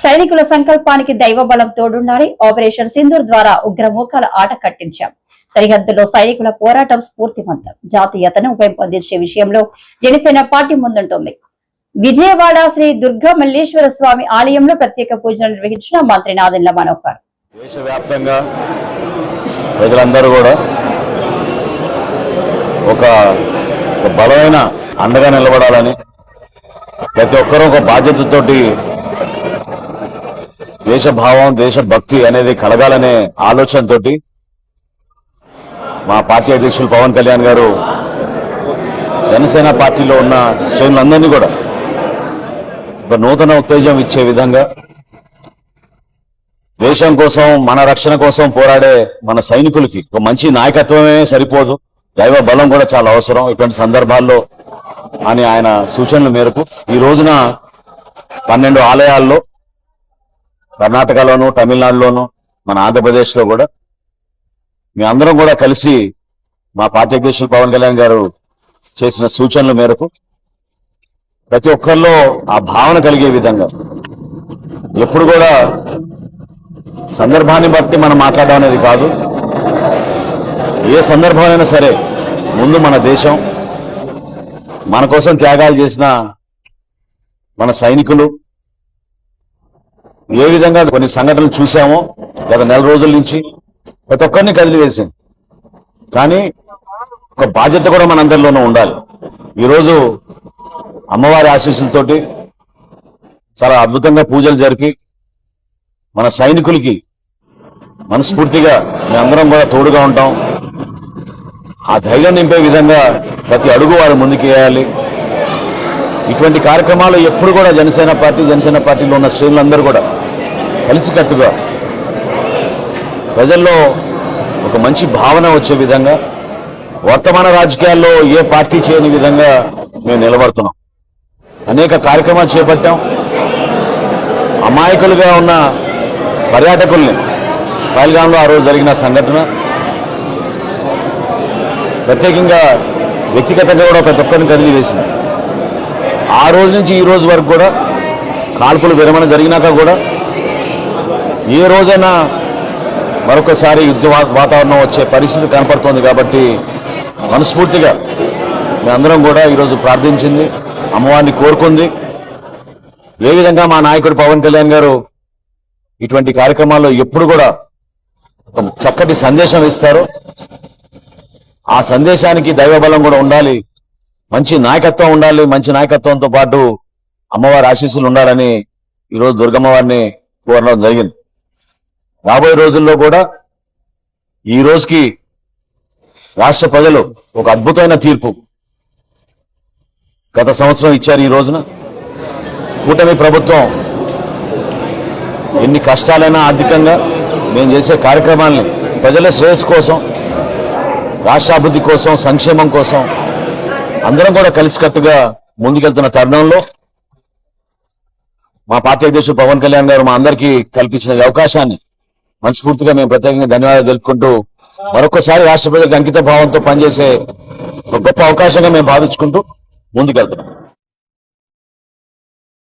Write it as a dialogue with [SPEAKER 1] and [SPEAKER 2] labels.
[SPEAKER 1] సైనికుల సంకల్పానికి దైవ బలం తోడుండాలి. ఆపరేషన్ సింధూర్ ద్వారా ఉగ్రమూకల ఆట కట్టించాం. సరిహద్దులో సైనికుల పోరాటం స్ఫూర్తివంతం. జాతీయతను పెంపొందించే విషయంలో జనసేన పార్టీ ముందుంటుంది. విజయవాడ శ్రీ దుర్గా మల్లేశ్వర స్వామి ఆలయంలో ప్రత్యేక పూజలు నిర్వహించిన మంత్రి నాదెండ్ల మనోహర్.
[SPEAKER 2] దేశవ్యాప్తంగా ప్రజలందరూ కూడా ఒక బలమైన అండగా నిలబడాలని, ప్రతి ఒక్కరూ ఒక బాధ్యతతోటి దేశభావం దేశభక్తి అనేది కలగాలనే ఆలోచనతోటి మా పార్టీ అధ్యక్షులు పవన్ కళ్యాణ్ గారు జనసేన పార్టీలో ఉన్న శ్రేణులందరినీ కూడా ఒక నూతన ఉత్తేజం ఇచ్చే విధంగా దేశం కోసం మన రక్షణ కోసం పోరాడే మన సైనికులకి ఒక మంచి నాయకత్వమే సరిపోదు, దైవ బలం కూడా చాలా అవసరం ఇటువంటి సందర్భాల్లో అని ఆయన సూచనల మేరకు ఈ రోజున 12 ఆలయాల్లో కర్ణాటకలోను తమిళనాడులోను మన ఆంధ్రప్రదేశ్లో కూడా మీ అందరం కూడా కలిసి మా పార్టీ అధ్యక్షులు పవన్ కళ్యాణ్ గారు చేసిన సూచనల మేరకు ప్రతి ఒక్కరిలో ఆ భావన కలిగే విధంగా ఎప్పుడు కూడా సందర్భాన్ని బట్టి మనం మాట్లాడడం అనేది కాదు, ఏ సందర్భమైనా సరే ముందు మన దేశం, మన కోసం త్యాగాలు చేసిన మన సైనికులు ఏ విధంగా కొన్ని సంఘటనలు చూసామో గత నెల రోజుల నుంచి ప్రతి ఒక్కరిని కదిలివేసింది. కానీ ఒక బాధ్యత కూడా మనందరిలోనూ ఉండాలి. ఈరోజు అమ్మవారి ఆశీస్సులతోటి చాలా అద్భుతంగా పూజలు జరిపి మన సైనికులకి మనస్ఫూర్తిగా మేమందరం కూడా తోడుగా ఉంటాం. ఆ ధైర్యం నింపే విధంగా ప్రతి అడుగు వారు ముందుకు వేయాలి. ఇటువంటి కార్యక్రమాలు ఎప్పుడు కూడా జనసేన పార్టీలో ఉన్న శ్రేణులందరూ కూడా కలిసికట్టుగా ప్రజల్లో ఒక మంచి భావన వచ్చే విధంగా, వర్తమాన రాజకీయాల్లో ఏ పార్టీ చేయని విధంగా మేము నిలబడుతున్నాం. అనేక కార్యక్రమాలు చేపట్టాం. అమాయకులుగా ఉన్న పర్యాటకుల్ని పహల్గాంలో ఆ రోజు జరిగిన సంఘటన ప్రత్యేకంగా వ్యక్తిగతంగా కూడా ప్రతి ఒక్కరిని కదిలివేసింది. ఆ రోజు నుంచి ఈ రోజు వరకు కూడా కాల్పులు విరమణ జరిగినాక కూడా ఏ రోజైనా మరొకసారి యుద్ధ వాతావరణం వచ్చే పరిస్థితి కనపడుతోంది. కాబట్టి మనస్ఫూర్తిగా మేమందరం కూడా ఈరోజు ప్రార్థించింది, అమ్మవారిని కోరుకుంది. ఏ విధంగా మా నాయకుడు పవన్ కళ్యాణ్ గారు ఇటువంటి కార్యక్రమాల్లో ఎప్పుడు కూడా ఒక చక్కటి సందేశం ఇస్తారు, ఆ సందేశానికి దైవబలం కూడా ఉండాలి, మంచి నాయకత్వం ఉండాలి. మంచి నాయకత్వంతో పాటు అమ్మవారి ఆశీస్సులు ఉండాలని ఈరోజు దుర్గమ్మవారిని కోరడం జరిగింది. రాబోయే రోజుల్లో కూడా ఈ రోజుకి రాష్ట్ర ప్రజలు ఒక అద్భుతమైన తీర్పు గత సంవత్సరం ఇచ్చారు. ఈ రోజున కూటమి ప్రభుత్వం ఎన్ని కష్టాలైనా ఆర్థికంగా మేము చేసే కార్యక్రమాలని ప్రజల శ్రేయస్సు కోసం, రాష్ట్ర అభివృద్ధి కోసం, సంక్షేమం కోసం అందరం కూడా కలిసికట్టుగా ముందుకెళ్తున్న తరుణంలో మా పార్టీ అధ్యక్షుడు పవన్ కళ్యాణ్ గారు మా అందరికీ కల్పించిన అవకాశాన్ని మనస్ఫూర్తిగా మేము ప్రత్యేకంగా ధన్యవాదాలు తెలుపుకుంటూ మరొకసారి రాష్ట్ర ప్రజలకు అంకిత భావంతో పనిచేసే ఒక గొప్ప అవకాశంగా మేము భావించుకుంటూ ముందుకెళ్తున్నాం.